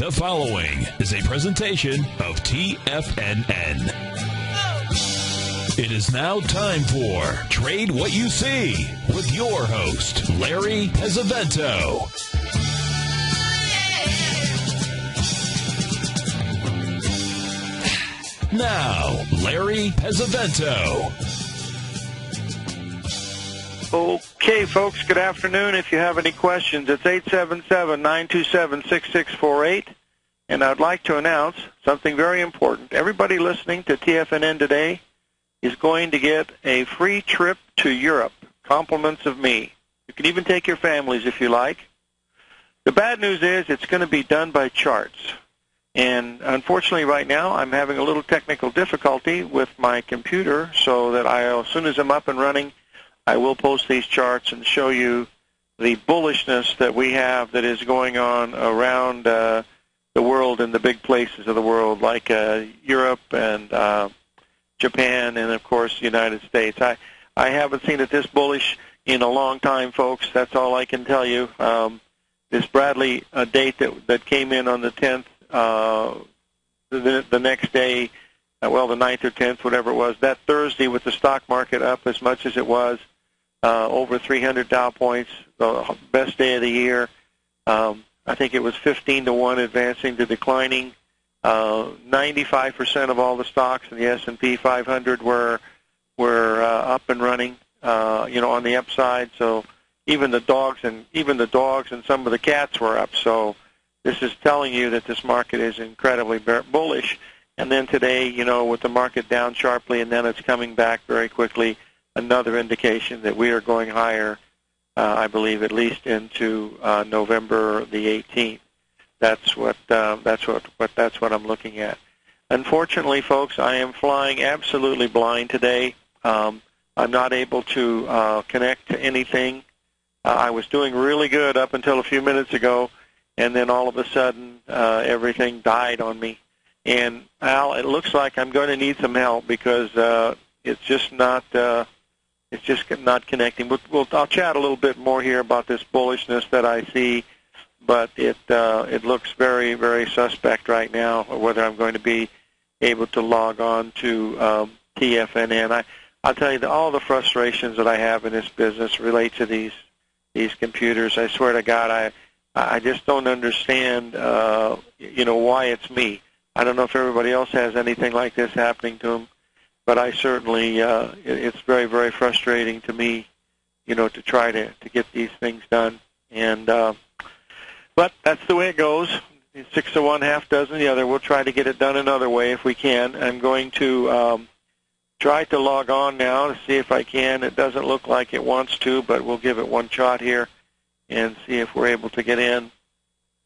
The following is a presentation of TFNN. It is now time for Trade What You See with your host, Larry Pesavento. Now, Larry Pesavento. Okay, folks, good afternoon. If you have any questions, it's 877-927-6648. And I'd like to announce something very important. Everybody listening to TFNN today is going to get a free trip to Europe, compliments of me. You can even take your families if you like. The bad news is it's going to be done by charts. And unfortunately right now I'm having a little technical difficulty with my computer, so that as soon as I'm up and running, I will post these charts and show you the bullishness that we have that is going on around the world in the big places of the world, like Europe and Japan and, of course, the United States. I haven't seen it this bullish in a long time, folks. That's all I can tell you. This Bradley date that came in on the 10th, the next day, the 9th or 10th, whatever it was, that Thursday with the stock market up as much as it was, over 300 Dow points, the best day of the year. I think it was 15-1 advancing to declining. 95% of all the stocks in the S&P 500 were up and running, on the upside. So even the dogs and some of the cats were up. So this is telling you that this market is incredibly bullish. And then today, with the market down sharply and then it's coming back very quickly, another indication that we are going higher, I believe, at least into November the 18th. That's what I'm looking at. Unfortunately, folks, I am flying absolutely blind today. I'm not able to connect to anything. I was doing really good up until a few minutes ago, and then all of a sudden everything died on me. And Al, it looks like I'm going to need some help because it's just not connecting. I'll chat a little bit more here about this bullishness that I see, but it looks very, very suspect right now whether I'm going to be able to log on to TFNN. I'll tell you that all the frustrations that I have in this business relate to these computers. I swear to God, I just don't understand why it's me. I don't know if everybody else has anything like this happening to them, but I certainly it's very, very frustrating to me, to try to get these things done. And but that's the way it goes. 6 to 1, half dozen the other. We'll try to get it done another way if we can. I'm going to try to log on now to see if I can. It doesn't look like it wants to, but we'll give it one shot here and see if we're able to get in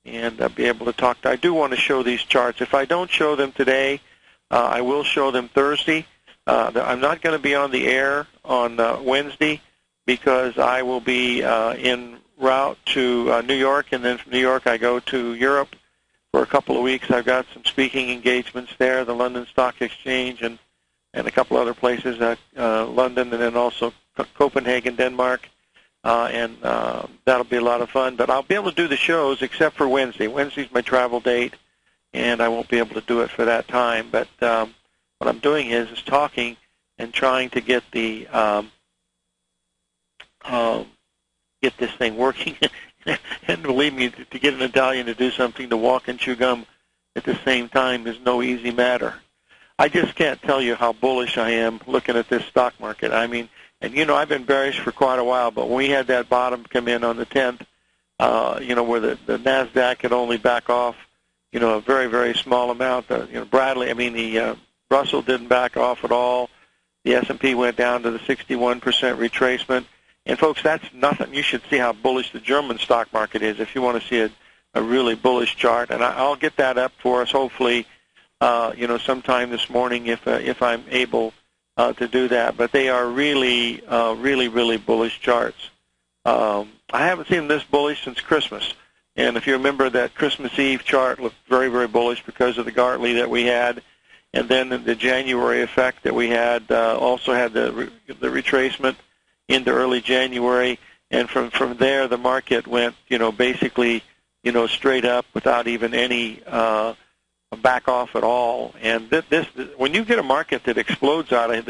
and be able to talk. I do want to show these charts. If I don't show them today, I will show them Thursday. I'm not going to be on the air on Wednesday because I will be en route to New York, and then from New York I go to Europe for a couple of weeks. I've got some speaking engagements there, the London Stock Exchange and a couple other places, London and then also Copenhagen, Denmark, and that'll be a lot of fun. But I'll be able to do the shows except for Wednesday. Wednesday's my travel date, and I won't be able to do it for that time. But what I'm doing is talking and trying to get the get this thing working. And believe me, to get an Italian to do something, to walk and chew gum at the same time is no easy matter. I just can't tell you how bullish I am looking at this stock market. I mean, and I've been bearish for quite a while, but when we had that bottom come in on the 10th, where the NASDAQ could only back off, a very, very small amount. The Russell didn't back off at all. The S&P went down to the 61% retracement. And, folks, that's nothing. You should see how bullish the German stock market is if you want to see a really bullish chart. And I'll get that up for us, hopefully, sometime this morning if I'm able to do that. But they are really, really, really bullish charts. I haven't seen this bullish since Christmas. And if you remember, that Christmas Eve chart looked very, very bullish because of the Gartley that we had. And then the January effect that we had also had the retracement into early January, and from there the market went, basically, straight up without even any back off at all. And this when you get a market that explodes out of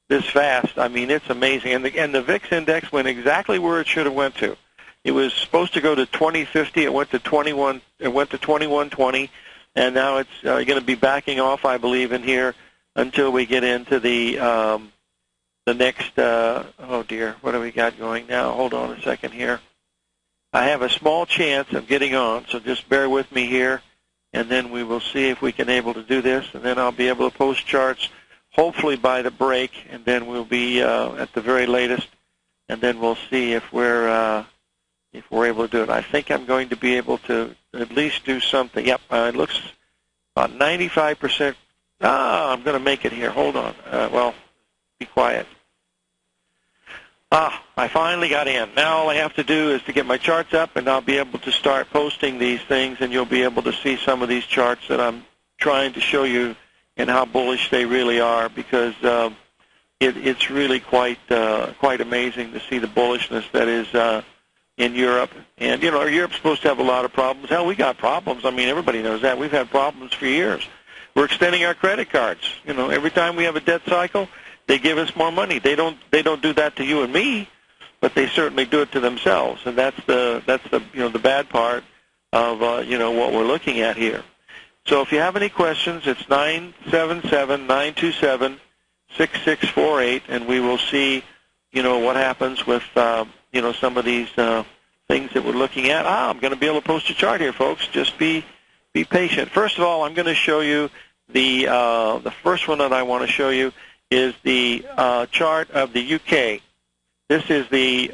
this fast, I mean, it's amazing. And the VIX index went exactly where it should have went to. It was supposed to go to 2050. It went to 21. It went to 2120, and now it's going to be backing off, I believe, in here until we get into the next. Oh dear, what do we got going now? Hold on a second here. I have a small chance of getting on, so just bear with me here, and then we will see if we can able to do this, and then I'll be able to post charts hopefully by the break, and then we'll be at the very latest, and then we'll see if we're able to do it. I think I'm going to be able to at least do something. Yep, it looks about 95%. I'm going to make it here. Hold on. Well, be quiet. I finally got in. Now all I have to do is to get my charts up, and I'll be able to start posting these things, and you'll be able to see some of these charts that I'm trying to show you and how bullish they really are, because it's really quite amazing to see the bullishness that is in Europe. And, Europe's supposed to have a lot of problems. Hell, we got problems. I mean, everybody knows that. We've had problems for years. We're extending our credit cards. Every time we have a debt cycle, they give us more money. They don't do that to you and me, but they certainly do it to themselves. And that's the the bad part of what we're looking at here. So if you have any questions, it's 977-927-6648, and we will see what happens with some of these things that we're looking at. I'm going to be able to post a chart here, folks. Just be patient. First of all, I'm going to show you the first one that I want to show you is the chart of the UK. This is the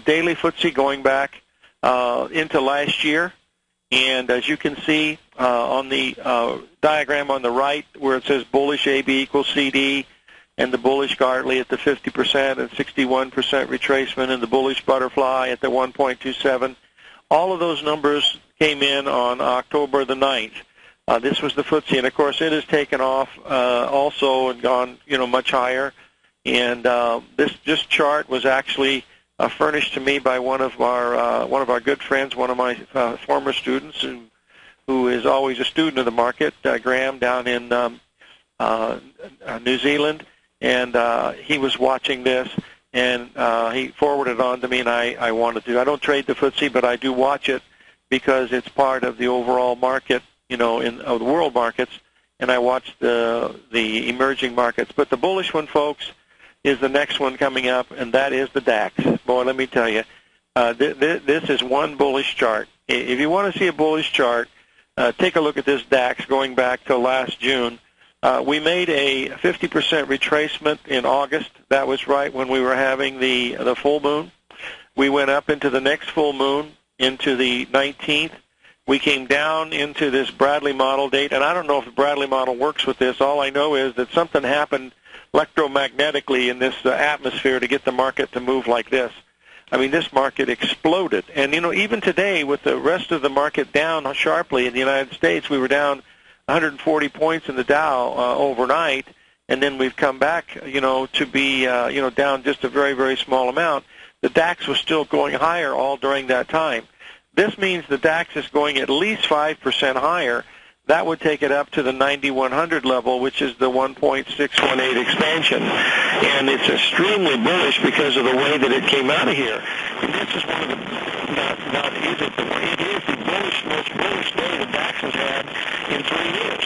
daily FTSE going back into last year, and as you can see on the diagram on the right where it says bullish AB equals CD, and the bullish Gartley at the 50% and 61% retracement, and the bullish butterfly at the 1.27. All of those numbers came in on October the 9th. This was the FTSE, and of course it has taken off also and gone much higher. And this chart was actually furnished to me by one of our good friends, one of my former students, who is always a student of the market, Graham, down in New Zealand. And he was watching this, and he forwarded it on to me, and I wanted to. I don't trade the FTSE, but I do watch it because it's part of the overall market, in the world markets, and I watch the emerging markets. But the bullish one, folks, is the next one coming up, and that is the DAX. Boy, let me tell you, this is one bullish chart. If you want to see a bullish chart, take a look at this DAX going back to last June. We made a 50% retracement in August. That was right when we were having the full moon. We went up into the next full moon, into the 19th. We came down into this Bradley model date, and I don't know if the Bradley model works with this. All I know is that something happened electromagnetically in this atmosphere to get the market to move like this. I mean, this market exploded. And, even today with the rest of the market down sharply in the United States, we were down 140 points in the Dow overnight, and then we've come back, to be, down just a very, very small amount. The DAX was still going higher all during that time. This means the DAX is going at least 5% higher. That would take it up to the 9100 level, which is the 1.618 expansion. And it's extremely bullish because of the way that it came out of here. And this is one of the, it is the most bullish day the DAX has had in 3 years.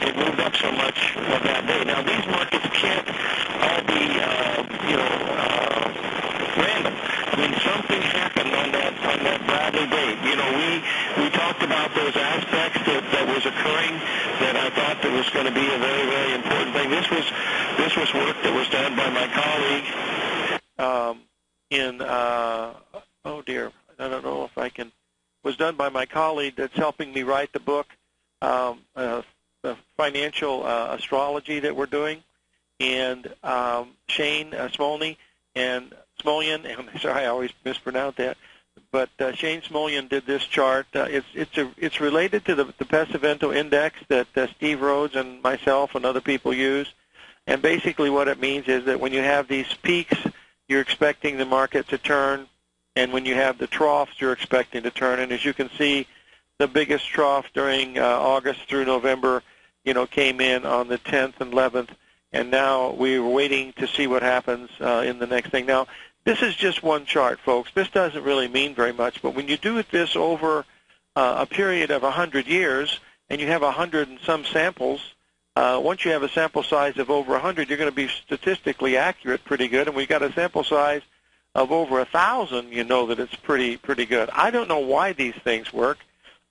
It moved up so much on that day. Now, these markets can't all be, random. I mean, something happened on that Bradley date. We talked about those aspects that was occurring that I thought that was going to be a very, very important thing. This was work that was done by my colleague I don't know if I can. Was done by my colleague that's helping me write the book, the financial astrology that we're doing, and Shane Smolny and Smolian. Sorry, I always mispronounce that. But Shane Smolian did this chart. It's related to the Pesavento index that Steve Rhodes and myself and other people use. And basically what it means is that when you have these peaks, you're expecting the market to turn, and when you have the troughs, you're expecting to turn. And as you can see, the biggest trough during August through November, came in on the 10th and 11th, and now we're waiting to see what happens in the next thing. Now, this is just one chart, folks. This doesn't really mean very much, but when you do this over a period of 100 years, and you have 100 and some samples, once you have a sample size of over 100, you're going to be statistically accurate pretty good, and we've got a sample size of over 1,000, you know that it's pretty good. I don't know why these things work.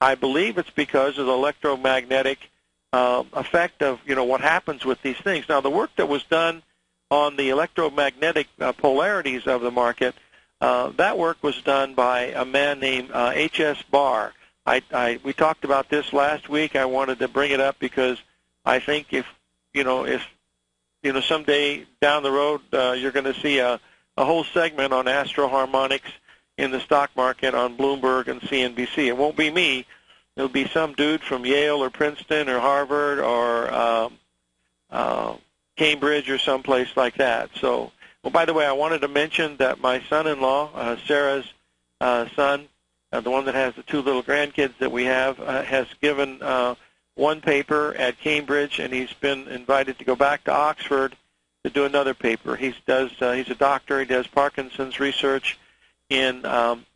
I believe it's because of the electromagnetic effect of, what happens with these things. Now, the work that was done on the electromagnetic polarities of the market, that work was done by a man named H.S. Barr. We talked about this last week. I wanted to bring it up because I think if someday down the road you're going to see a whole segment on astroharmonics in the stock market on Bloomberg and CNBC. It won't be me. It'll be some dude from Yale or Princeton or Harvard or Cambridge or someplace like that. So, by the way, I wanted to mention that my son-in-law, Sarah's son, the one that has the two little grandkids that we have, has given one paper at Cambridge, and he's been invited to go back to Oxford to do another paper. He's a doctor. He does Parkinson's research in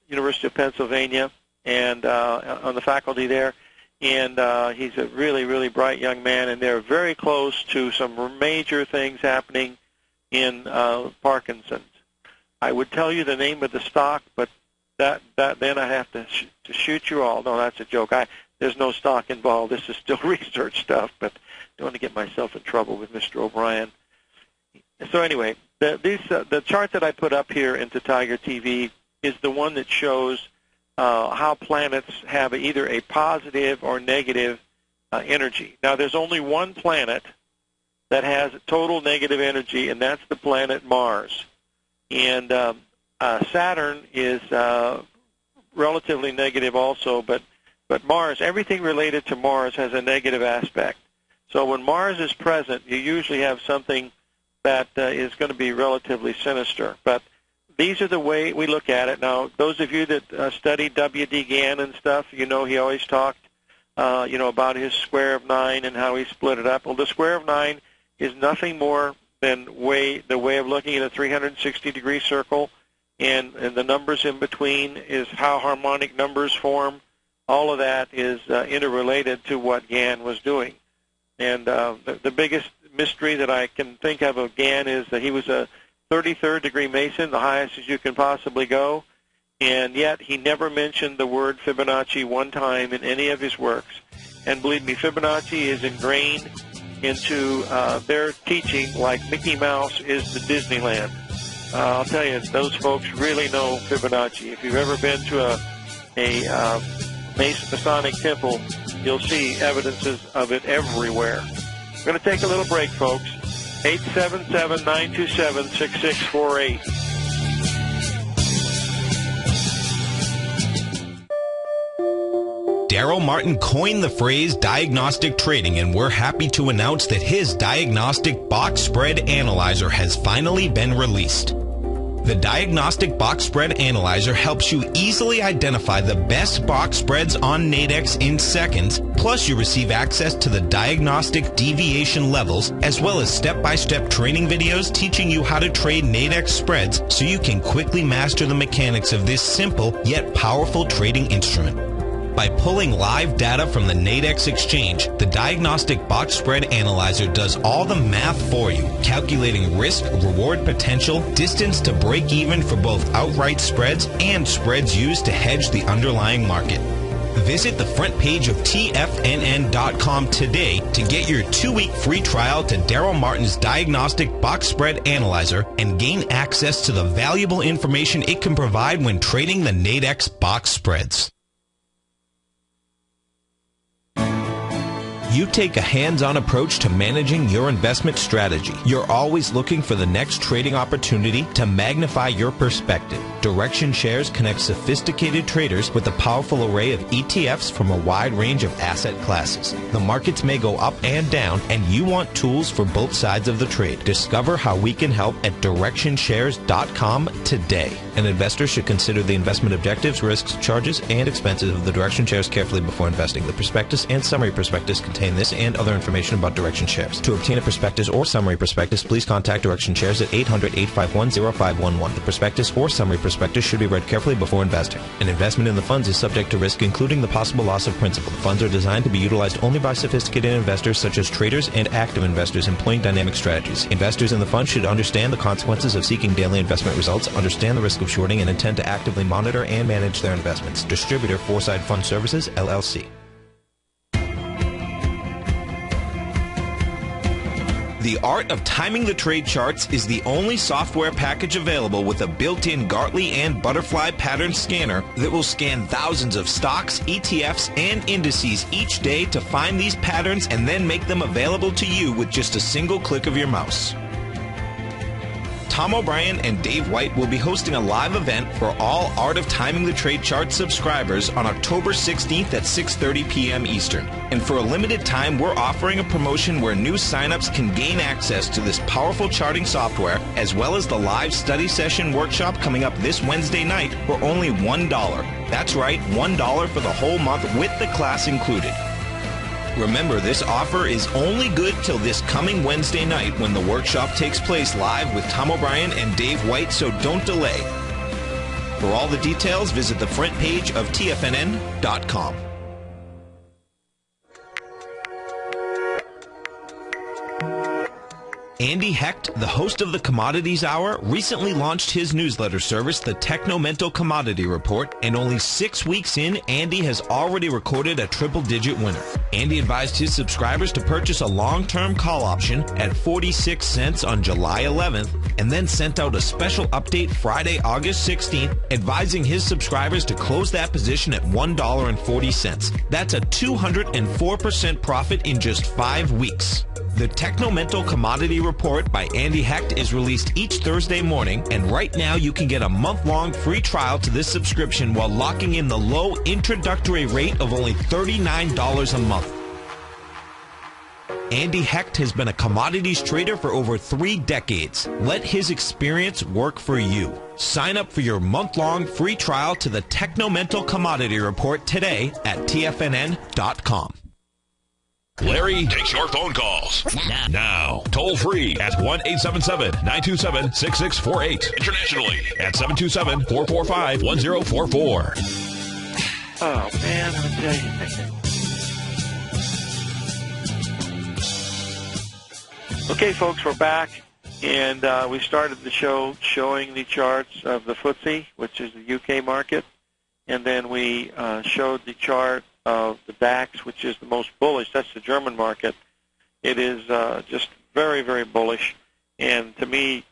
University of Pennsylvania and on the faculty there. And he's a really, really bright young man, and they're very close to some major things happening in Parkinson's. I would tell you the name of the stock, but that then I have to shoot you all. No, that's a joke. There's no stock involved. This is still research stuff, but I don't want to get myself in trouble with Mr. O'Brien. So anyway, the chart that I put up here into Tiger TV is the one that shows how planets have either a positive or negative energy. Now, there's only one planet that has total negative energy, and that's the planet Mars. And Saturn is relatively negative also, but Mars, everything related to Mars has a negative aspect. So when Mars is present, you usually have something that is going to be relatively sinister. But these are the way we look at it. Now, those of you that studied W.D. Gann and stuff, he always talked, about his square of 9 and how he split it up. Well, the square of 9 is nothing more than the way of looking at a 360-degree circle, and the numbers in between is how harmonic numbers form. All of that is interrelated to what Gann was doing. And the biggest mystery that I can think of Gann is that he was a 33rd degree Mason, the highest as you can possibly go, and yet he never mentioned the word Fibonacci one time in any of his works. And believe me, Fibonacci is ingrained into their teaching like Mickey Mouse is the Disneyland. I'll tell you, those folks really know Fibonacci. If you've ever been to a Masonic temple, you'll see evidences of it everywhere. We're going to take a little break, folks. 877-927-6648. Daryl Martin coined the phrase diagnostic trading, and we're happy to announce that his diagnostic box spread analyzer has finally been released. The Diagnostic Box Spread Analyzer helps you easily identify the best box spreads on Nadex in seconds, plus you receive access to the diagnostic deviation levels, as well as step-by-step training videos teaching you how to trade Nadex spreads so you can quickly master the mechanics of this simple yet powerful trading instrument. By pulling live data from the Nadex exchange, the Diagnostic Box Spread Analyzer does all the math for you, calculating risk, reward potential, distance to break even for both outright spreads and spreads used to hedge the underlying market. Visit the front page of TFNN.com today to get your 2-week free trial to Daryl Martin's Diagnostic Box Spread Analyzer and gain access to the valuable information it can provide when trading the Nadex box spreads. You take a hands-on approach to managing your investment strategy. You're always looking for the next trading opportunity to magnify your perspective. Direction Shares connects sophisticated traders with a powerful array of ETFs from a wide range of asset classes. The markets may go up and down, and you want tools for both sides of the trade. Discover how we can help at DirectionShares.com today. An investor should consider the investment objectives, risks, charges, and expenses of the Direction Shares carefully before investing. The prospectus and summary prospectus contain this and other information about Direction Shares. To obtain a prospectus or summary prospectus, please contact Direction Shares at 800-851-0511. The prospectus or summary prospectus should be read carefully before investing. An investment in the funds is subject to risk, including the possible loss of principal. The funds are designed to be utilized only by sophisticated investors such as traders and active investors employing dynamic strategies. Investors in the fund should understand the consequences of seeking daily investment results, understand the risk of shorting, and intend to actively monitor and manage their investments. Distributor, Foreside Fund Services, LLC. The Art of Timing the Trade Charts is the only software package available with a built-in Gartley and Butterfly pattern scanner that will scan thousands of stocks, ETFs, and indices each day to find these patterns and then make them available to you with just a single click of your mouse. Tom O'Brien and Dave White will be hosting a live event for all Art of Timing the Trade Chart subscribers on October 16th at 6:30 p.m. Eastern. And for a limited time, we're offering a promotion where new signups can gain access to this powerful charting software, as well as the live study session workshop coming up this Wednesday night for only $1. That's right, $1 for the whole month with the class included. Remember, this offer is only good till this coming Wednesday night when the workshop takes place live with Tom O'Brien and Dave White, so don't delay. For all the details, visit the front page of TFNN.com. Andy Hecht, the host of the Commodities Hour, recently launched his newsletter service, the Technomental Commodity Report, and only 6 weeks in, Andy has already recorded a triple-digit winner. Andy advised his subscribers to purchase a long-term call option at 46 cents on July 11th, and then sent out a special update Friday, August 16th, advising his subscribers to close that position at $1.40. That's a 204% profit in just 5 weeks. The Technomental Commodity Report by Andy Hecht is released each Thursday morning, and right now you can get a month-long free trial to this subscription while locking in the low introductory rate of only $39 a month. Andy Hecht has been a commodities trader for over 3 decades. Let his experience work for you. Sign up for your month-long free trial to the Technomental Commodity Report today at TFNN.com. Larry takes your phone calls now. Toll free at 1-877-927-6648. Internationally at 727-445-1044. Oh, man, I tell you. Okay, folks, we're back. And we started the show showing the charts of the FTSE, which is the UK market. And then we showed the chart of the DAX, which is the most bullish. That's the German market. It is just very, very bullish. And to me,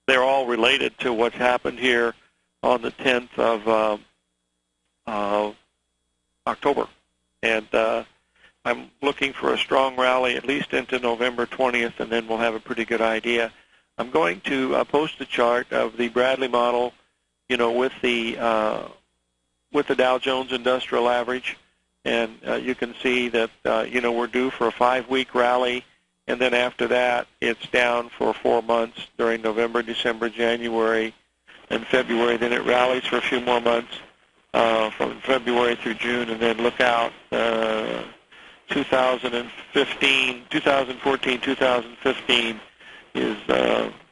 they're all related to what's happened here on the 10th of October. And I'm looking for a strong rally at least into November 20th, and then we'll have a pretty good idea. I'm going to post a chart of the Bradley model, you know, with the Dow Jones Industrial Average, and you can see that, you know, we're due for a 5-week rally, and then after that it's down for 4 months during November, December, January, and February. Then it rallies for a few more months from February through June, and then look out 2014, 2015 is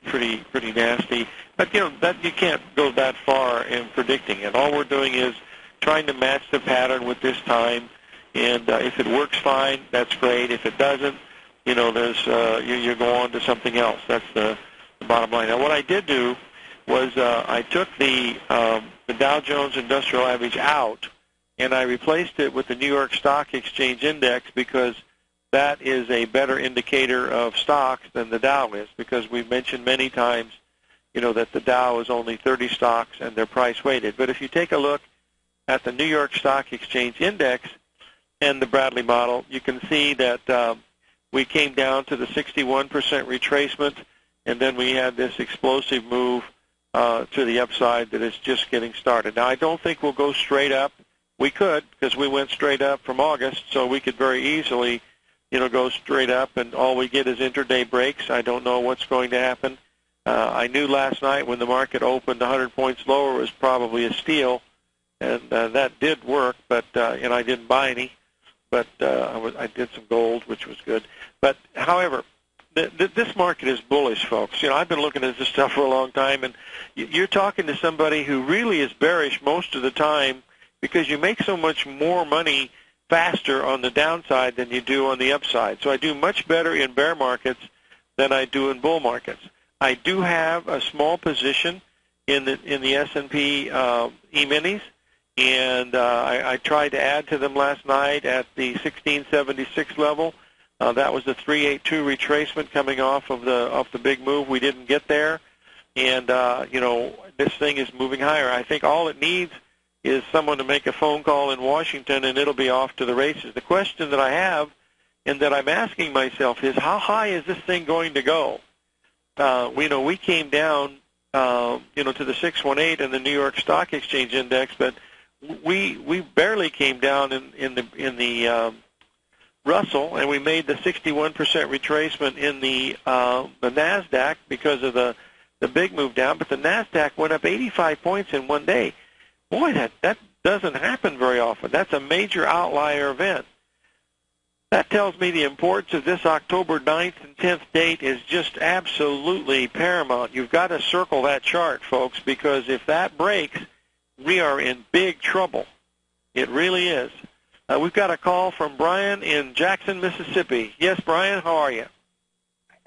pretty nasty. But, you know, that you can't go that far in predicting it. All we're doing is trying to match the pattern with this time, and if it works fine, that's great. If it doesn't, you know, there's you go on to something else. That's the bottom line. Now, what I did do was I took the Dow Jones Industrial Average out, and I replaced it with the New York Stock Exchange Index, because that is a better indicator of stocks than the Dow is, because we've mentioned many times, you know, that the Dow is only 30 stocks and they're price weighted. But if you take a look at the New York Stock Exchange Index, and the Bradley model, you can see that we came down to the 61% retracement, and then we had this explosive move to the upside that is just getting started. Now, I don't think we'll go straight up. We could, because we went straight up from August, so we could very easily, go straight up, and all we get is intraday breaks. I don't know what's going to happen. I knew last night when the market opened 100 points lower it was probably a steal, and that did work, but and I didn't buy any, but I did some gold, which was good. But, however, this market is bullish, folks. I've been looking at this stuff for a long time, and you're talking to somebody who really is bearish most of the time because you make so much more money faster on the downside than you do on the upside. So I do much better in bear markets than I do in bull markets. I do have a small position in the S&P E-minis, and I tried to add to them last night at the 1676 level. That was the 382 retracement coming off the big move. We didn't get there, and this thing is moving higher. I think all it needs is someone to make a phone call in Washington, and it'll be off to the races. The question that I have and that I'm asking myself is, how high is this thing going to go? We came down, to the 618 in the New York Stock Exchange Index, but we barely came down in the Russell, and we made the 61% retracement in the NASDAQ because of the big move down. But the NASDAQ went up 85 points in one day. Boy, that doesn't happen very often. That's a major outlier event. That tells me the importance of this October 9th and 10th date is just absolutely paramount. You've got to circle that chart, folks, because if that breaks, we are in big trouble. It really is. We've got a call from Brian in Jackson, Mississippi. Yes, Brian, how are you?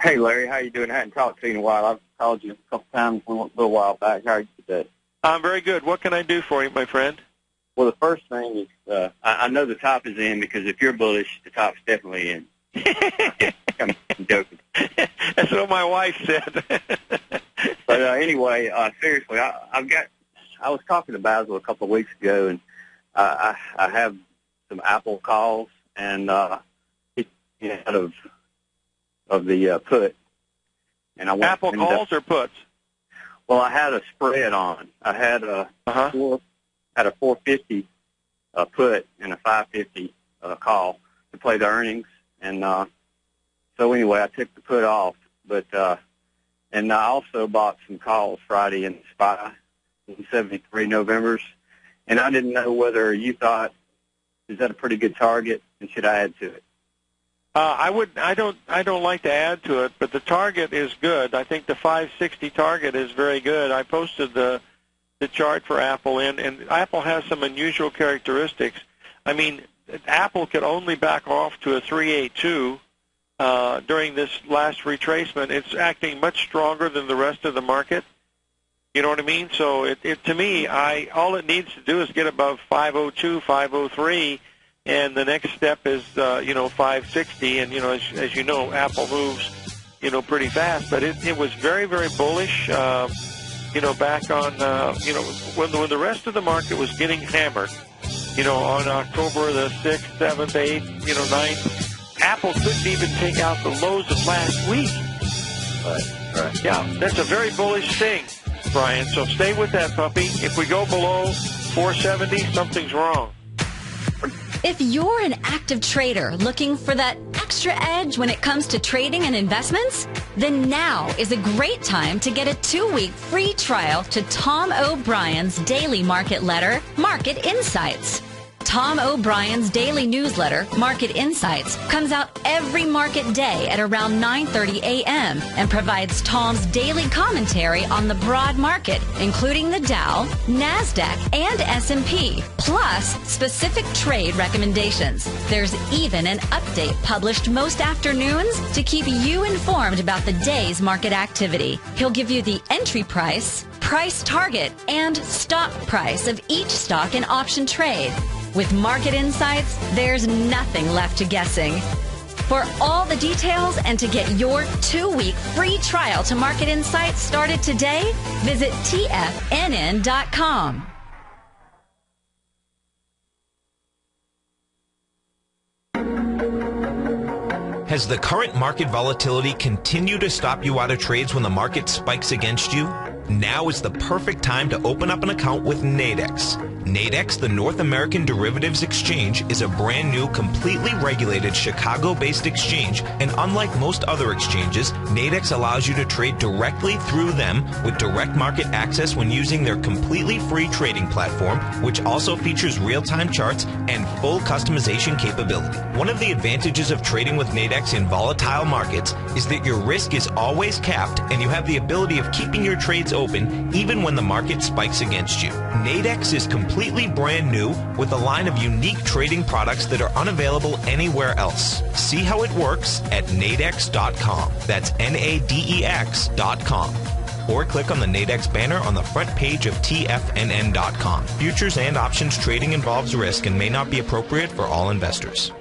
Hey, Larry, how you doing? I hadn't talked to you in a while. I've called you a couple times a little while back. How are you today? I'm very good. What can I do for you, my friend? Well, the first thing is I know the top is in because if you're bullish, the top's definitely in. I'm joking. That's what my wife said. But anyway, seriously, I was talking to Basil a couple of weeks ago, and I have some Apple calls, and it's out of the put. And I Apple calls or puts? Well, I had a spread on. I had a 450 put and a 550 call to play the earnings, and so anyway, I took the put off. But and I also bought some calls Friday in SPY in 73 Novembers, and I didn't know whether you thought, is that a pretty good target, and should I add to it? I don't like to add to it, but the target is good. I think the 560 target is very good. I posted the chart for Apple in, and Apple has some unusual characteristics. I mean, Apple could only back off to a 382 during this last retracement. It's acting much stronger than the rest of the market. You know what I mean? So it to me, all it needs to do is get above 502, 503. And the next step is, 560. And, as you know, Apple moves, pretty fast. But it was very, very bullish, back on, when the rest of the market was getting hammered, on October the 6th, 7th, 8th, 9th. Apple couldn't even take out the lows of last week. Right. Yeah, that's a very bullish thing, Brian. So stay with that puppy. If we go below 470, something's wrong. If you're an active trader looking for that extra edge when it comes to trading and investments, then now is a great time to get a 2-week free trial to Tom O'Brien's daily market letter, Market Insights. Tom O'Brien's daily newsletter, Market Insights, comes out every market day at around 9:30 a.m. and provides Tom's daily commentary on the broad market, including the Dow, NASDAQ, and S&P, plus specific trade recommendations. There's even an update published most afternoons to keep you informed about the day's market activity. He'll give you the entry price, price target, and stop price of each stock and option trade. With Market Insights, there's nothing left to guessing. For all the details and to get your 2-week free trial to Market Insights started today, visit TFNN.com. Has the current market volatility continued to stop you out of trades when the market spikes against you? Now is the perfect time to open up an account with Nadex. Nadex, the North American Derivatives Exchange, is a brand new, completely regulated Chicago-based exchange, and unlike most other exchanges, Nadex allows you to trade directly through them with direct market access when using their completely free trading platform, which also features real-time charts and full customization capability. One of the advantages of trading with Nadex in volatile markets is that your risk is always capped and you have the ability of keeping your trades open even when the market spikes against you. Nadex is completely brand new with a line of unique trading products that are unavailable anywhere else. See how it works at nadex.com. That's Nadex.com. Or click on the Nadex banner on the front page of TFNN.com. Futures and options trading involves risk and may not be appropriate for all investors.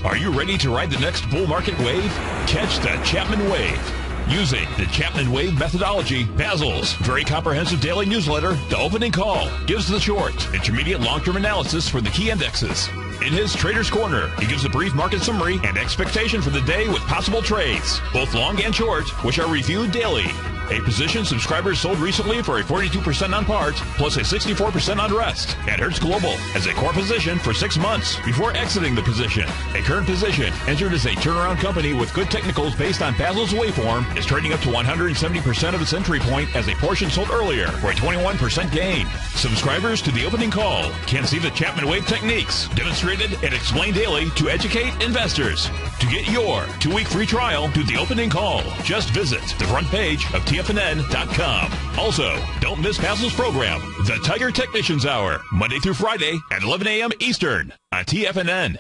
Are you ready to ride the next bull market wave? Catch the Chapman Wave. Using the Chapman Wave methodology, Basil's very comprehensive daily newsletter, The Opening Call, gives the short, intermediate, long-term analysis for the key indexes. In his Trader's Corner, he gives a brief market summary and expectation for the day with possible trades, both long and short, which are reviewed daily. A position subscribers sold recently for a 42% on part, plus a 64% on rest. At Hertz Global, as a core position for 6 months before exiting the position. A current position, entered as a turnaround company with good technicals based on Basil's waveform, is trading up to 170% of its entry point as a portion sold earlier for a 21% gain. Subscribers to The Opening Call can see the Chapman Wave techniques demonstrated and explained daily to educate investors. To get your 2-week free trial to The Opening Call, just visit the front page of TFNN.com. Also, don't miss Basil's program, The Tiger Technicians Hour, Monday through Friday at 11 a.m. Eastern on TFNN.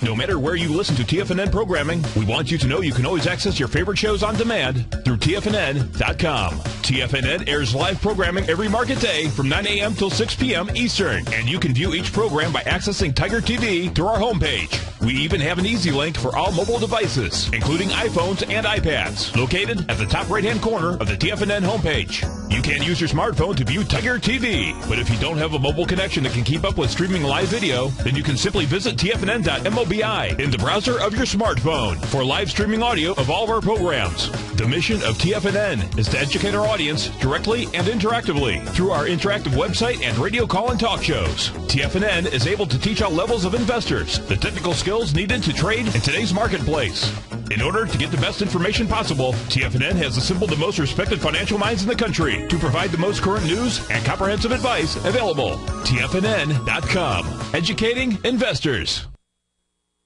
No matter where you listen to TFNN programming, we want you to know you can always access your favorite shows on demand through TFNN.com. TFNN airs live programming every market day from 9 a.m. till 6 p.m. Eastern, and you can view each program by accessing Tiger TV through our homepage. We even have an easy link for all mobile devices, including iPhones and iPads, located at the top right-hand corner of the TFNN homepage. You can use your smartphone to view Tiger TV, but if you don't have a mobile connection that can keep up with streaming live video, then you can simply visit TFNN.mobi in the browser of your smartphone for live streaming audio of all of our programs. The mission of TFNN is to educate our audience directly and interactively through our interactive website and radio call and talk shows. TFNN is able to teach all levels of investors the technical skills needed to trade in today's marketplace. In order to get the best information possible, TFNN has assembled the most respected financial minds in the country to provide the most current news and comprehensive advice available. TFNN.com. Educating investors.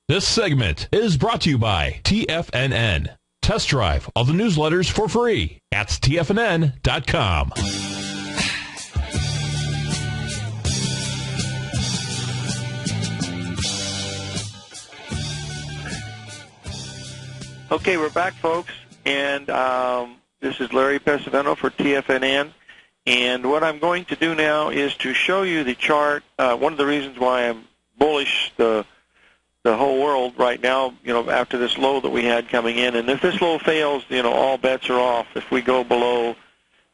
This segment is brought to you by TFNN. Test drive all the newsletters for free at TFNN.com. Okay, we're back, folks, and this is Larry Pesavento for TFNN. And what I'm going to do now is to show you the chart. One of the reasons why I'm bullish the whole world right now, after this low that we had coming in. And if this low fails, all bets are off. If we go below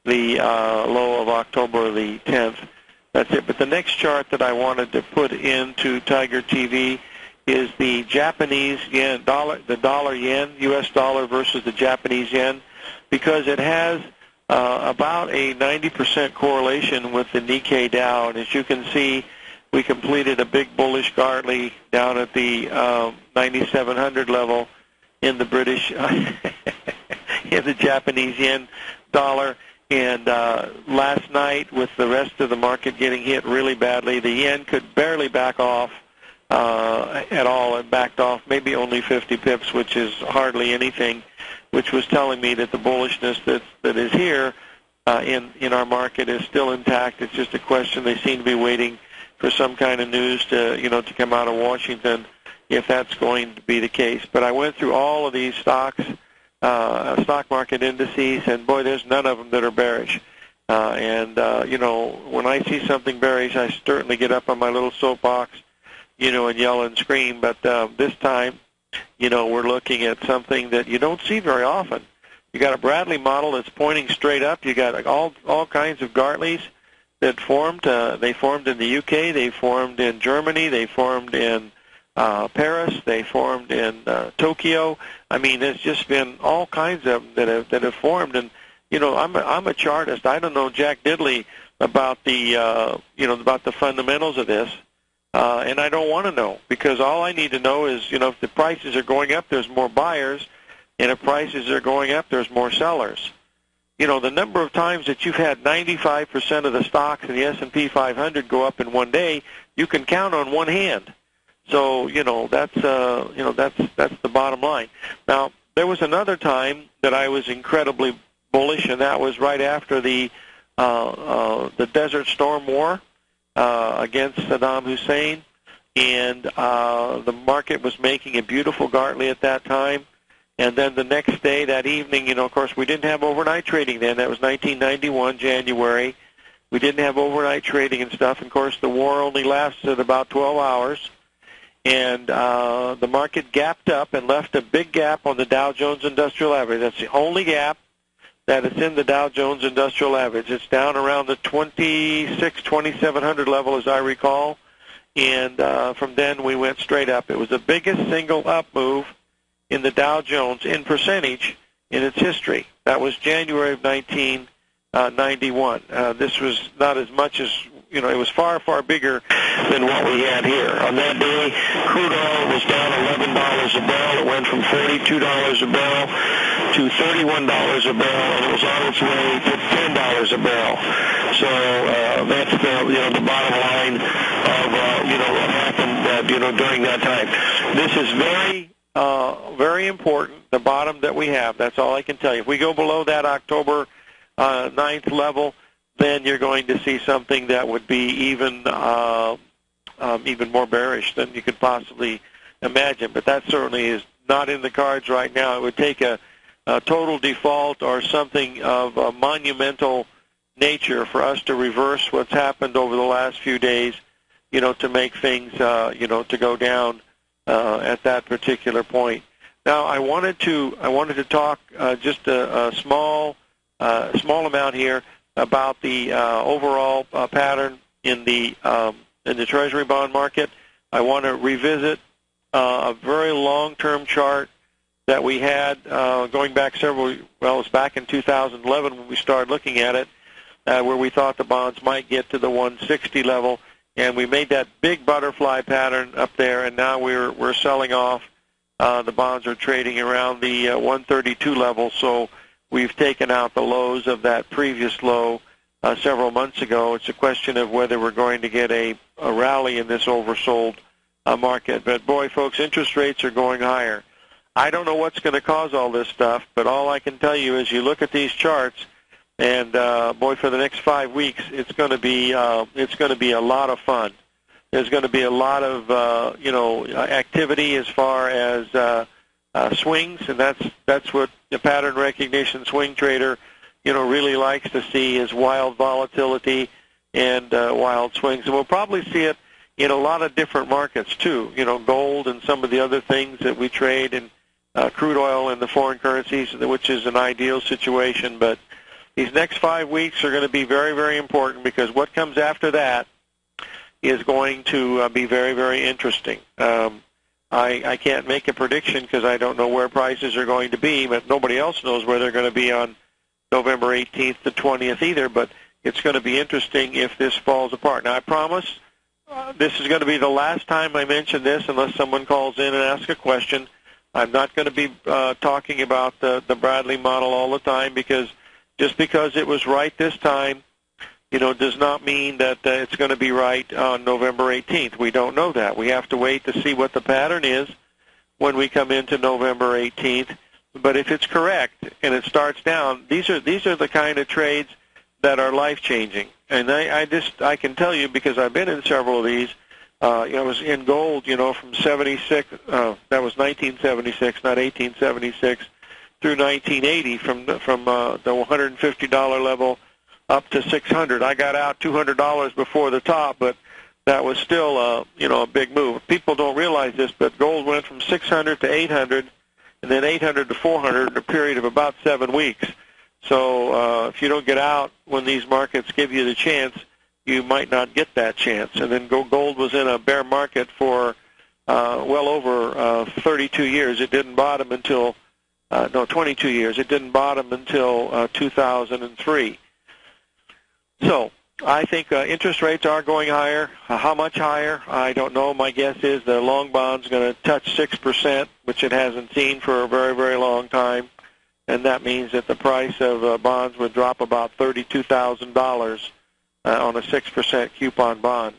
the low of October the 10th, that's it. But the next chart that I wanted to put into Tiger TV is the Japanese yen, the dollar yen, U.S. dollar versus the Japanese yen, because it has about a 90% correlation with the Nikkei Dow. And as you can see, we completed a big bullish Gartley down at the 9,700 level in the British, in the Japanese yen dollar. And last night, with the rest of the market getting hit really badly, the yen could barely back off at all. It backed off maybe only 50 pips, which is hardly anything, which was telling me that the bullishness that is here in our market is still intact. It's just a question. They seem to be waiting for some kind of news to come out of Washington, if that's going to be the case. But I went through all of these stocks, stock market indices, and boy, there's none of them that are bearish. When I see something bearish, I certainly get up on my little soapbox, and yell and scream. But this time, we're looking at something that you don't see very often. You got a Bradley model that's pointing straight up. You got all kinds of Gartleys that formed. They formed in the UK. They formed in Germany. They formed in Paris. They formed in Tokyo. I mean, there's just been all kinds of them that have formed. And you know, I'm a chartist. I don't know Jack Diddley about the about the fundamentals of this, and I don't want to know, because all I need to know is, you know, if the prices are going up, there's more buyers, and if prices are going up, there's more sellers. You know, the number of times that you've had 95% of the stocks in the S&P 500 go up in one day, you can count on one hand. So, that's the bottom line. Now, there was another time that I was incredibly bullish, and that was right after the Desert Storm War against Saddam Hussein, and the market was making a beautiful Gartley at that time. And then the next day, that evening, of course, we didn't have overnight trading then. That was 1991, January. We didn't have overnight trading and stuff. And, of course, the war only lasted about 12 hours. And the market gapped up and left a big gap on the Dow Jones Industrial Average. That's the only gap that is in the Dow Jones Industrial Average. It's down around the 2,700 level, as I recall. And from then, we went straight up. It was the biggest single up move in the Dow Jones in percentage in its history. That was January of 1991. This was not as much as, it was far, far bigger than what we had here. On that day, crude oil was down $11 a barrel. It went from $42 a barrel to $31 a barrel, and it was on its way to $10 a barrel. So that's the bottom line of what happened during that time. This is very important, the bottom that we have. That's all I can tell you. If we go below that October 9th level, then you're going to see something that would be even more bearish than you could possibly imagine. But that certainly is not in the cards right now. It would take a total default or something of a monumental nature for us to reverse what's happened over the last few days, to make things, to go down at that particular point. Now, I wanted to talk just a small amount here about the overall pattern in the Treasury bond market. I want to revisit a very long-term chart that we had going back it was back in 2011 when we started looking at it, where we thought the bonds might get to the 160 level, and we made that big butterfly pattern up there, and now we're selling off. The bonds are trading around the 132 level, so we've taken out the lows of that previous low several months ago. It's a question of whether we're going to get a rally in this oversold market. But, boy, folks, interest rates are going higher. I don't know what's going to cause all this stuff, but all I can tell you is you look at these charts, and, boy, for the next 5 weeks, it's going to be a lot of fun. There's going to be a lot of activity as far as swings, and that's what the pattern recognition swing trader really likes to see, is wild volatility and wild swings. And we'll probably see it in a lot of different markets too. Gold and some of the other things that we trade, and crude oil and the foreign currencies, which is an ideal situation. But these next 5 weeks are going to be very, very important, because what comes after that is going to be very, very interesting. I can't make a prediction because I don't know where prices are going to be, but nobody else knows where they're going to be on November 18th to 20th either, but it's going to be interesting if this falls apart. Now, I promise this is going to be the last time I mention this unless someone calls in and asks a question. I'm not going to be talking about the Bradley model all the time, because just because it was right this time, does not mean that it's going to be right on November 18th. We don't know that. We have to wait to see what the pattern is when we come into November 18th. But if it's correct and it starts down, these are the kind of trades that are life-changing. And I can tell you, because I've been in several of these. I was in gold, from 76. That was 1976, not 1876, through 1980, from the $150 level up to $600. I got out $200 before the top, but that was still a big move. People don't realize this, but gold went from 600 to 800, and then 800 to 400 in a period of about 7 weeks. So if you don't get out when these markets give you the chance, you might not get that chance. And then gold was in a bear market for well over 32 years. It didn't bottom until 22 years. It didn't bottom until 2003. So I think interest rates are going higher. How much higher? I don't know. My guess is the long bond's going to touch 6%, which it hasn't seen for a very, very long time. And that means that the price of bonds would drop about $32,000 on a 6% coupon bond,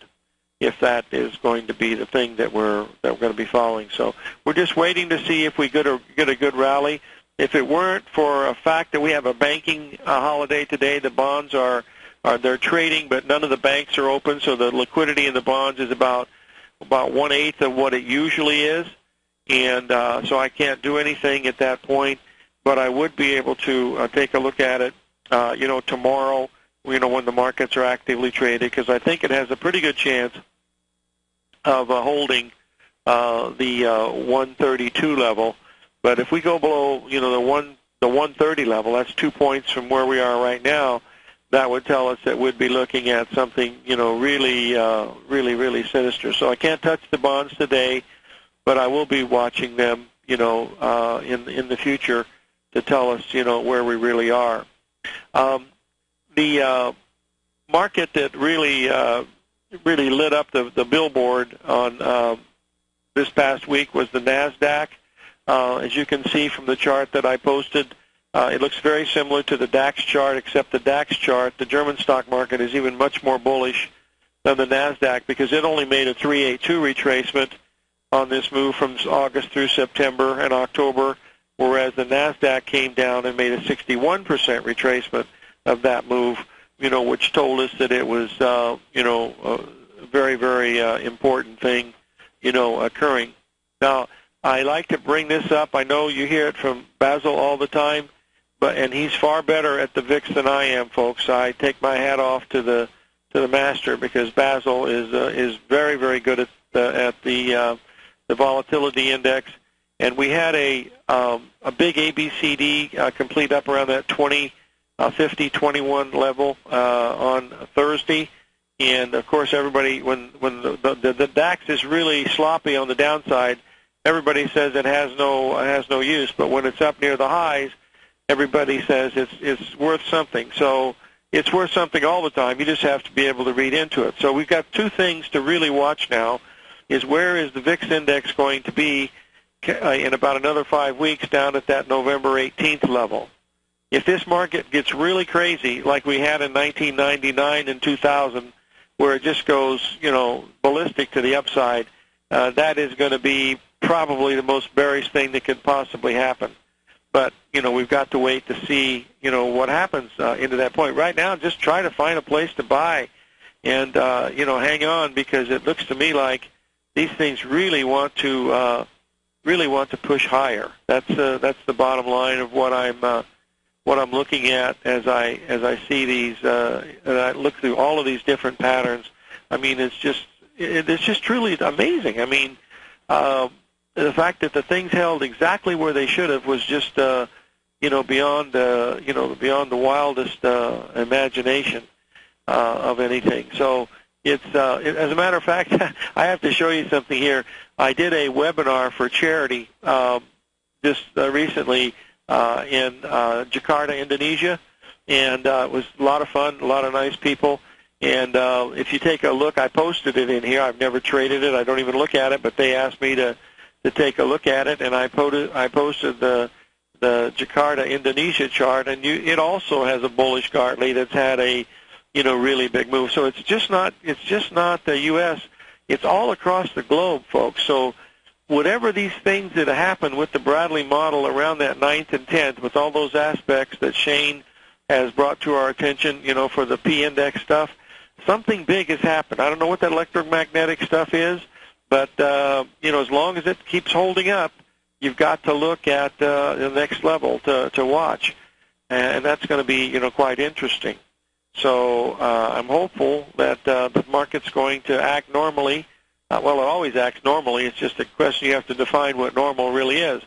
if that is going to be the thing that we're going to be following. So we're just waiting to see if we get a good rally. If it weren't for a fact that we have a banking holiday today, the bonds they're trading, but none of the banks are open, so the liquidity in the bonds is about 1/8 of what it usually is, and so I can't do anything at that point. But I would be able to take a look at it, tomorrow, when the markets are actively traded, because I think it has a pretty good chance of holding the 132 level. But if we go below, the 130 level, that's 2 points from where we are right now. That would tell us that we'd be looking at something, really, really sinister. So I can't touch the bonds today, but I will be watching them, in the future to tell us, where we really are. The market that really lit up the billboard on this past week was the NASDAQ. As you can see from the chart that I posted, it looks very similar to the DAX chart, except the DAX chart, the German stock market, is even much more bullish than the NASDAQ because it only made a 382 retracement on this move from August through September and October, whereas the NASDAQ came down and made a 61% retracement of that move, which told us that it was, a very, very important thing, occurring. Now, I like to bring this up. I know you hear it from Basil all the time, and he's far better at the VIX than I am, folks. I take my hat off to the master because Basil is very, very good at the volatility index. And we had a big ABCD complete up around that 20.50-21 level on Thursday. And of course, everybody when the DAX is really sloppy on the downside, everybody says it has no use. But when it's up near the highs, everybody says it's worth something. So it's worth something all the time. You just have to be able to read into it. So we've got two things to really watch now: is where is the VIX index going to be in about another 5 weeks down at that November 18th level. If this market gets really crazy like we had in 1999 and 2000, where it just goes, ballistic to the upside, that is going to be probably the most bearish thing that could possibly happen. But, we've got to wait to see, what happens into that point. Right now, just try to find a place to buy and, hang on, because it looks to me like these things really want to push higher. That's the bottom line of what I'm looking at as I see these. And I look through all of these different patterns. I mean, it's just truly amazing. I mean, the fact that the things held exactly where they should have was just beyond the wildest imagination of anything. So it's as a matter of fact, I have to show you something here. I did a webinar for charity just recently in Jakarta, Indonesia, and it was a lot of fun, a lot of nice people. And if you take a look, I posted it in here. I've never traded it. I don't even look at it, but they asked me to take a look at it, and I posted the Jakarta, Indonesia chart, and it also has a bullish Gartley that's had a really big move. So it's just not the U.S. It's all across the globe, folks. So whatever these things that happen with the Bradley model around that 9th and 10th, with all those aspects that Shane has brought to our attention, for the P-index stuff, something big has happened. I don't know what that electromagnetic stuff is, but, as long as it keeps holding up, you've got to look at the next level to watch. And that's going to be, quite interesting. So I'm hopeful that the market's going to act normally. Well, it always acts normally. It's just a question you have to define what normal really is.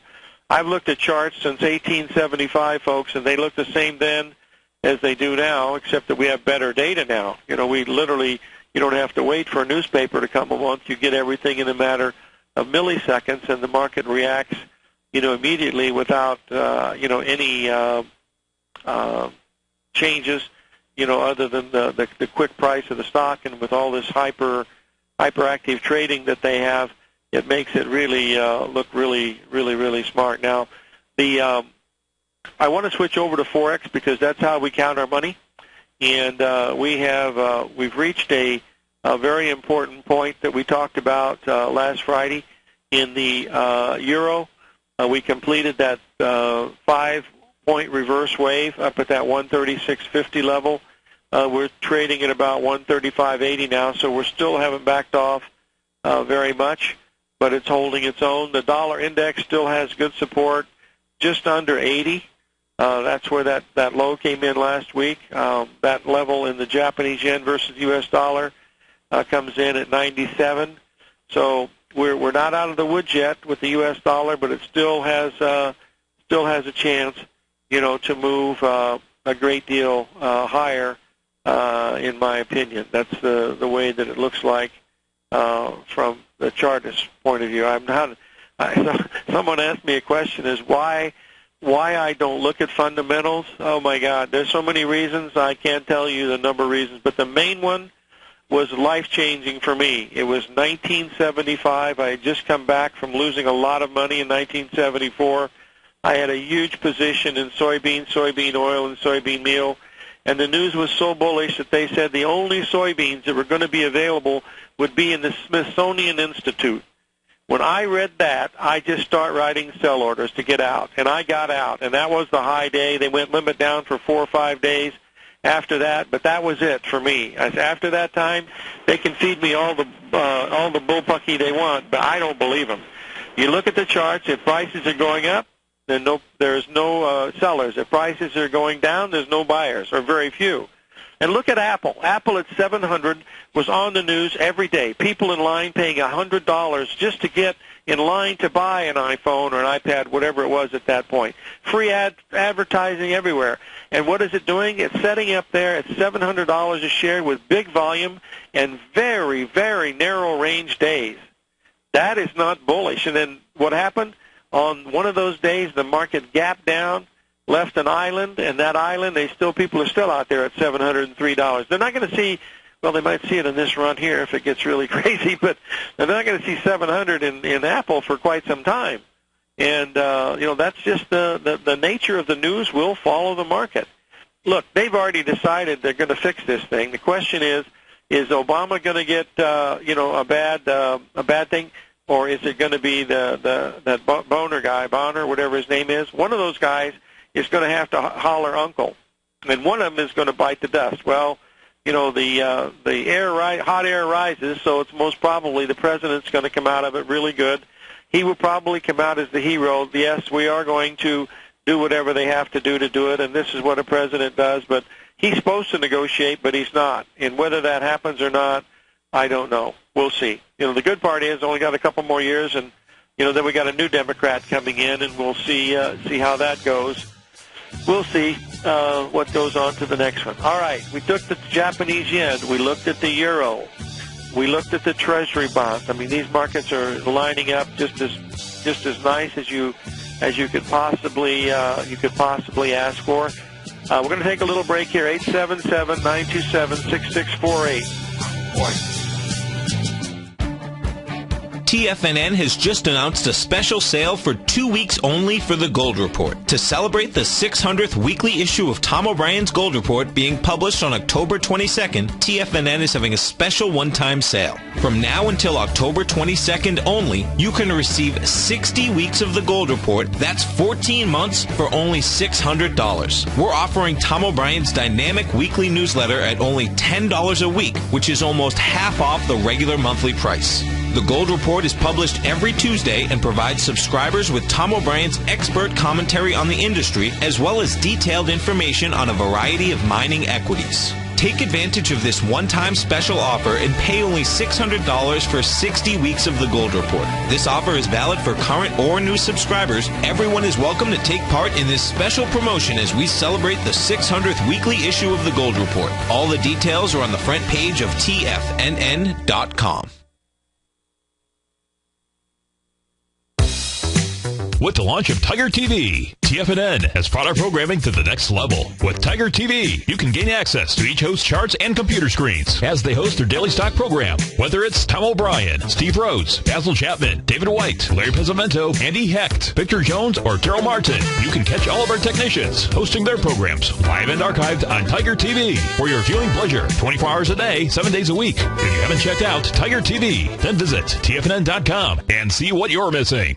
I've looked at charts since 1875, folks, and they look the same then as they do now, except that we have better data now. We literally, you don't have to wait for a newspaper to come a month. You get everything in a matter of milliseconds, and the market reacts, immediately without, any changes, other than the quick price of the stock. And with all this hyperactive trading that they have, it makes it really look really, really, really smart. Now, I want to switch over to Forex because that's how we count our money, and we've reached a very important point that we talked about last Friday in the euro. We completed that 5-point reverse wave up at that 136.50 level. We're trading at about 135.80 now, so we still haven't backed off very much, but it's holding its own. The dollar index still has good support, just under 80. That's where that low came in last week. That level in the Japanese yen versus U.S. dollar comes in at 97. So we're not out of the woods yet with the U.S. dollar, but it still has a chance, to move a great deal higher, in my opinion. That's the way that it looks like from the chartist point of view. Someone asked me a question: is why I don't look at fundamentals? Oh my God, there's so many reasons. I can't tell you the number of reasons, but the main one was life-changing for me. It was 1975. I had just come back from losing a lot of money in 1974. I had a huge position in soybean oil, and soybean meal, and the news was so bullish that they said the only soybeans that were going to be available would be in the Smithsonian Institute. When I read that, I just start writing sell orders to get out, and I got out, and that was the high day. They went limit down for 4 or 5 days after that, but that was it for me. After that time, they can feed me all the bullpucky they want, but I don't believe them. You look at the charts. If prices are going up, then there's no sellers. If prices are going down, there's no buyers, or very few. And look at Apple. Apple at 700 was on the news every day. People in line paying $100 just to get in line to buy an iPhone or an iPad, whatever it was at that point. Free advertising everywhere. And what is it doing? It's setting up there at $700 a share with big volume and very, very narrow range days. That is not bullish. And then what happened? On one of those days, the market gapped down, left an island, and that island, people are still out there at $703. They're not going to see, well, they might see it in this run here if it gets really crazy, but they're not going to see 700 in Apple for quite some time. And, that's just the nature of the news will follow the market. Look, they've already decided they're going to fix this thing. The question is Obama going to get, a bad thing? Or is it going to be that Boner guy, Bonner, whatever his name is? One of those guys is going to have to holler uncle, and one of them is going to bite the dust. Well, the hot air rises, so it's most probably the president's going to come out of it really good. He will probably come out as the hero. Yes, we are going to do whatever they have to do it, and this is what a president does. But he's supposed to negotiate, but he's not. And whether that happens or not, I don't know. We'll see. The good part is only got a couple more years, and then we got a new Democrat coming in, and we'll see how that goes. We'll see what goes on to the next one. All right, we took the Japanese yen. We looked at the euro. We looked at the Treasury bonds. I mean, these markets are lining up just as nice as you could possibly ask for. We're going to take a little break here. 877-927-6648. TFNN has just announced a special sale for 2 weeks only for the Gold Report to celebrate the 600th weekly issue of Tom O'Brien's Gold Report being published on October 22nd. TFNN is having a special one-time sale. From now until October 22nd only, you can receive 60 weeks of the Gold Report. That's 14 months for only $600. We're offering Tom O'Brien's dynamic weekly newsletter at only $10 a week, which is almost half off the regular monthly price. The Gold Report is published every Tuesday and provides subscribers with Tom O'Brien's expert commentary on the industry, as well as detailed information on a variety of mining equities. Take advantage of this one-time special offer and pay only $600 for 60 weeks of the Gold Report. This offer is valid for current or new subscribers. Everyone is welcome to take part in this special promotion as we celebrate the 600th weekly issue of the Gold Report. All the details are on the front page of TFNN.com. with the launch of Tiger TV. TFNN has brought our programming to the next level. With Tiger TV, you can gain access to each host's charts and computer screens as they host their daily stock program. Whether it's Tom O'Brien, Steve Rhodes, Basil Chapman, David White, Larry Pesavento, Andy Hecht, Victor Jones, or Terrell Martin, you can catch all of our technicians hosting their programs live and archived on Tiger TV for your viewing pleasure 24 hours a day, 7 days a week. If you haven't checked out Tiger TV, then visit TFNN.com and see what you're missing.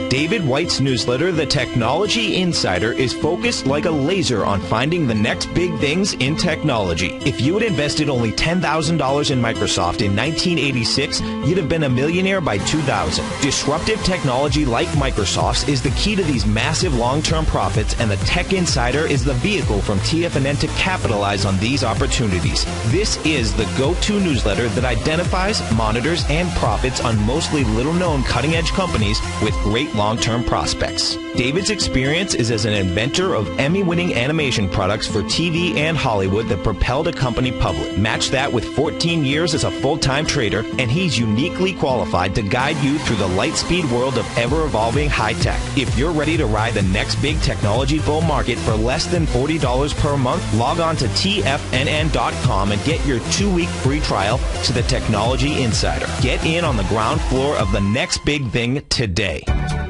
David White's newsletter, The Technology Insider, is focused like a laser on finding the next big things in technology. If you had invested only $10,000 in Microsoft in 1986, you'd have been a millionaire by 2000. Disruptive technology like Microsoft's is the key to these massive long-term profits, and the Tech Insider is the vehicle from TFNN to capitalize on these opportunities. This is the go-to newsletter that identifies, monitors, and profits on mostly little-known cutting-edge companies with great long-term prospects. David's experience is as an inventor of Emmy-winning animation products for TV and Hollywood that propelled a company public. Match that with 14 years as a full-time trader, and he's uniquely qualified to guide you through the light-speed world of ever-evolving high-tech. If you're ready to ride the next big technology bull market for less than $40 per month, log on to TFNN.com and get your 2-week free trial to the Technology Insider. Get in on the ground floor of the next big thing today.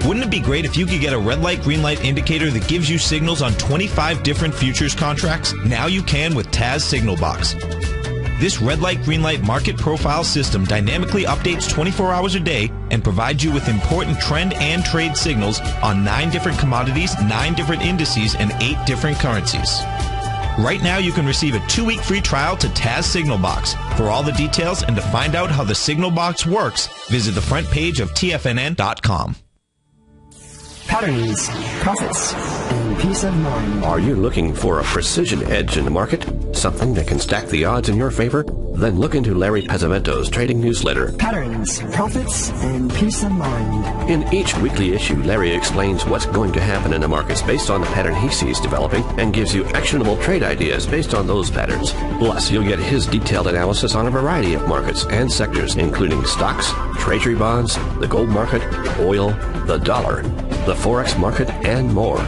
Wouldn't it be great if you could get a red light, green light indicator that gives you signals on 25 different futures contracts? Now you can with Taz Signal Box. This red light, green light market profile system dynamically updates 24 hours a day and provides you with important trend and trade signals on 9 different commodities, 9 different indices, and 8 different currencies. Right now, you can receive a 2-week free trial to Taz Signal Box. For all the details and to find out how the Signal Box works, visit the front page of TFNN.com. Patterns, profits, and peace of mind. Are you looking for a precision edge in the market? Something that can stack the odds in your favor? Then look into Larry Pesavento's trading newsletter. Patterns, profits, and peace of mind. In each weekly issue, Larry explains what's going to happen in the markets based on the pattern he sees developing and gives you actionable trade ideas based on those patterns. Plus, you'll get his detailed analysis on a variety of markets and sectors, including stocks, treasury bonds, the gold market, oil, the dollar, the Forex market, and more.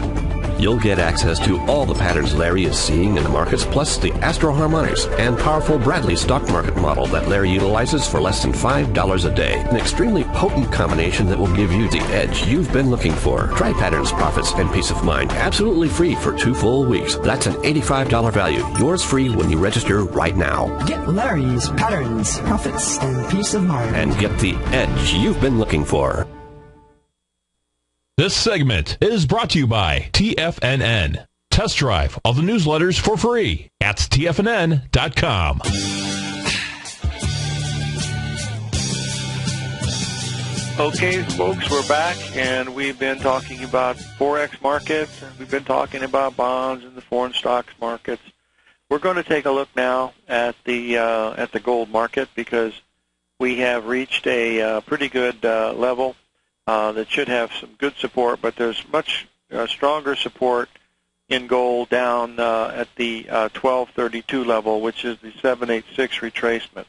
You'll get access to all the patterns Larry is seeing in the markets, plus the Astro Harmonics and powerful Bradley stock market model that Larry utilizes for less than $5 a day. An extremely potent combination that will give you the edge you've been looking for. Try Patterns, Profits, and Peace of Mind absolutely free for 2 full weeks. That's an $85 value. Yours free when you register right now. Get Larry's Patterns, Profits, and Peace of Mind. And get the edge you've been looking for. This segment is brought to you by TFNN. Test drive all the newsletters for free at TFNN.com. Okay, folks, we're back, and we've been talking about Forex markets, and we've been talking about bonds and the foreign stocks markets. We're going to take a look now at the gold market, because we have reached a pretty good level that should have some good support, but there's much stronger support in gold down at the 1232 level, which is the 786 retracement.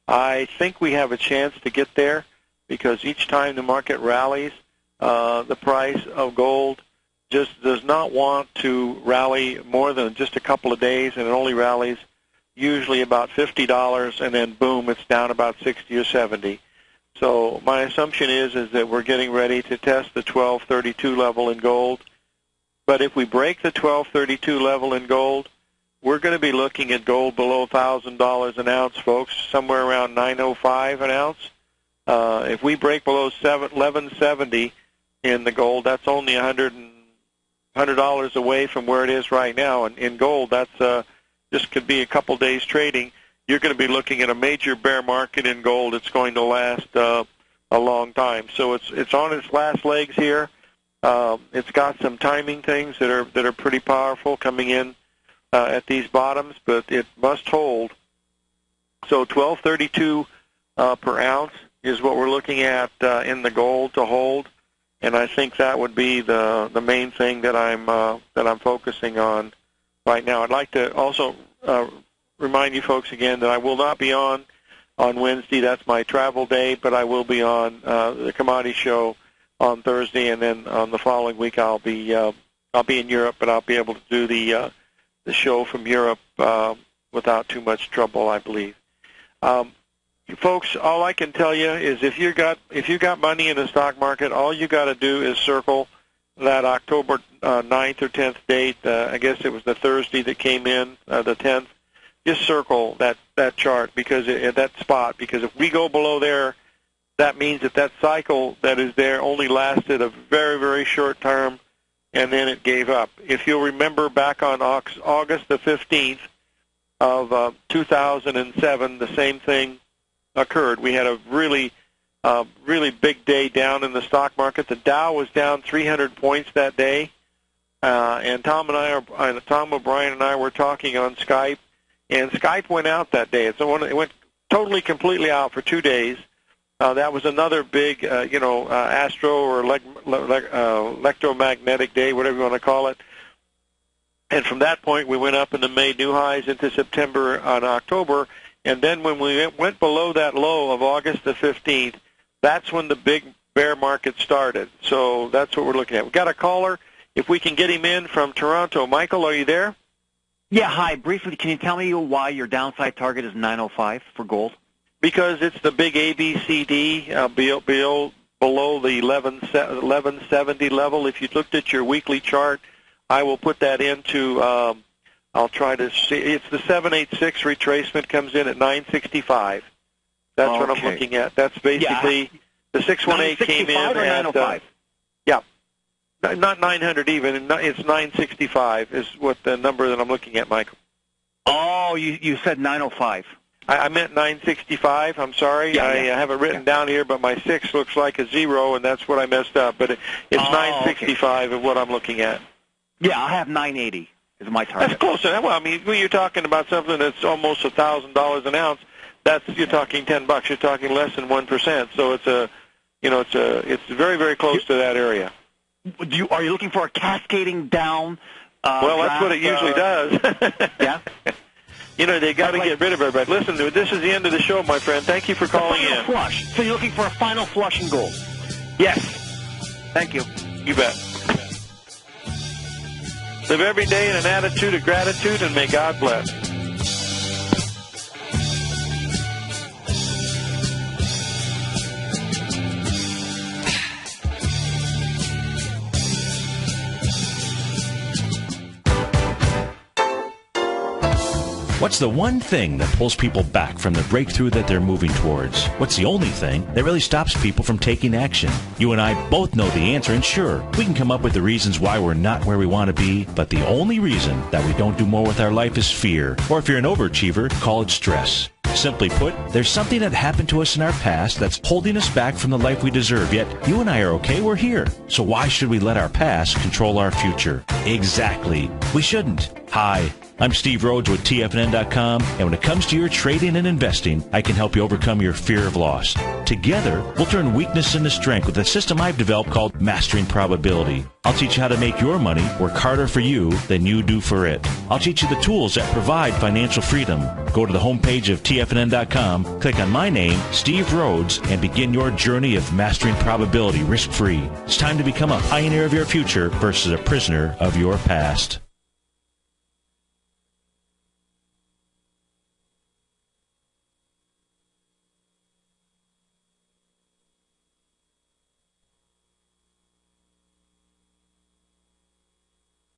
I think we have a chance to get there, because each time the market rallies, the price of gold just does not want to rally more than just a couple of days, and it only rallies usually about $50, and then boom, it's down about 60 or 70. So my assumption is that we're getting ready to test the 1232 level in gold. But if we break the 1232 level in gold, we're going to be looking at gold below $1,000 an ounce, folks, somewhere around $905 an ounce. If we break below $1170 in the gold, that's only $100 away from where it is right now. And in gold, that's just could be a couple days trading. You're going to be looking at a major bear market in gold. It's going to last a long time. So it's on its last legs here. It's got some timing things that are pretty powerful coming in at these bottoms, but it must hold. So 1232 per ounce is what we're looking at in the gold to hold, and I think that would be the main thing that I'm focusing on right now. I'd like to also remind you folks again that I will not be on Wednesday. That's my travel day, but I will be on the Commodity Show on Thursday, and then on the following week I'll be in Europe, but I'll be able to do the show from Europe without too much trouble, I believe. Folks, all I can tell you is if you got money in the stock market, all you got to do is circle that October 9th or 10th date. I guess it was the Thursday that came in, the 10th. Just circle that chart because that spot. Because if we go below there, that means that cycle that is there only lasted a very, very short term, and then it gave up. If you'll remember back on August the 15th of 2007, the same thing occurred. We had a really big day down in the stock market. The Dow was down 300 points that day, and Tom O'Brien and I were talking on Skype, and Skype went out that day. It went totally, completely out for 2 days. That was another big, astro or electromagnetic day, whatever you want to call it. And from that point, we went up into May, new highs into September and October. And then when we went below that low of August the 15th, that's when the big bear market started. So that's what we're looking at. We've got a caller. If we can get him in from Toronto. Michael, are you there? Yeah, hi. Briefly, can you tell me why your downside target is 905 for gold? Because it's the big ABCD below the 1170 level. If you looked at your weekly chart, I will put that into, I'll try to see. It's the 786 retracement comes in at 965. That's what I'm looking at. That's basically, the 618 came in at 905. Not 900 even. It's 965 is what the number that I'm looking at, Michael. Oh, you said 905. I meant 965. I'm sorry. I have it written down here, but my 6 looks like a 0, and that's what I messed up. But it's 965 of what I'm looking at. Yeah, I have 980 is my target. That's close enough. Well, I mean, when you're talking about something that's almost $1,000 an ounce, you're talking $10. You're talking less than 1%. So it's very, very close to that area. Are you looking for a cascading down? Well, that's what it usually does. Yeah. They got to get rid of everybody. Listen, this is the end of the show, my friend. Thank you for calling in. Flush. So you're looking for a final flush in gold? Yes. Thank you. You bet. Live every day in an attitude of gratitude, and may God bless. What's the one thing that pulls people back from the breakthrough that they're moving towards? What's the only thing that really stops people from taking action? You and I both know the answer, and sure, we can come up with the reasons why we're not where we want to be, but the only reason that we don't do more with our life is fear. Or if you're an overachiever, call it stress. Simply put, there's something that happened to us in our past that's holding us back from the life we deserve, yet you and I are okay, we're here. So why should we let our past control our future? Exactly. We shouldn't. Hi, I'm Steve Rhodes with TFNN.com, and when it comes to your trading and investing, I can help you overcome your fear of loss. Together, we'll turn weakness into strength with a system I've developed called Mastering Probability. I'll teach you how to make your money work harder for you than you do for it. I'll teach you the tools that provide financial freedom. Go to the homepage of TFNN.com, click on my name, Steve Rhodes, and begin your journey of mastering probability risk-free. It's time to become a pioneer of your future versus a prisoner of your past.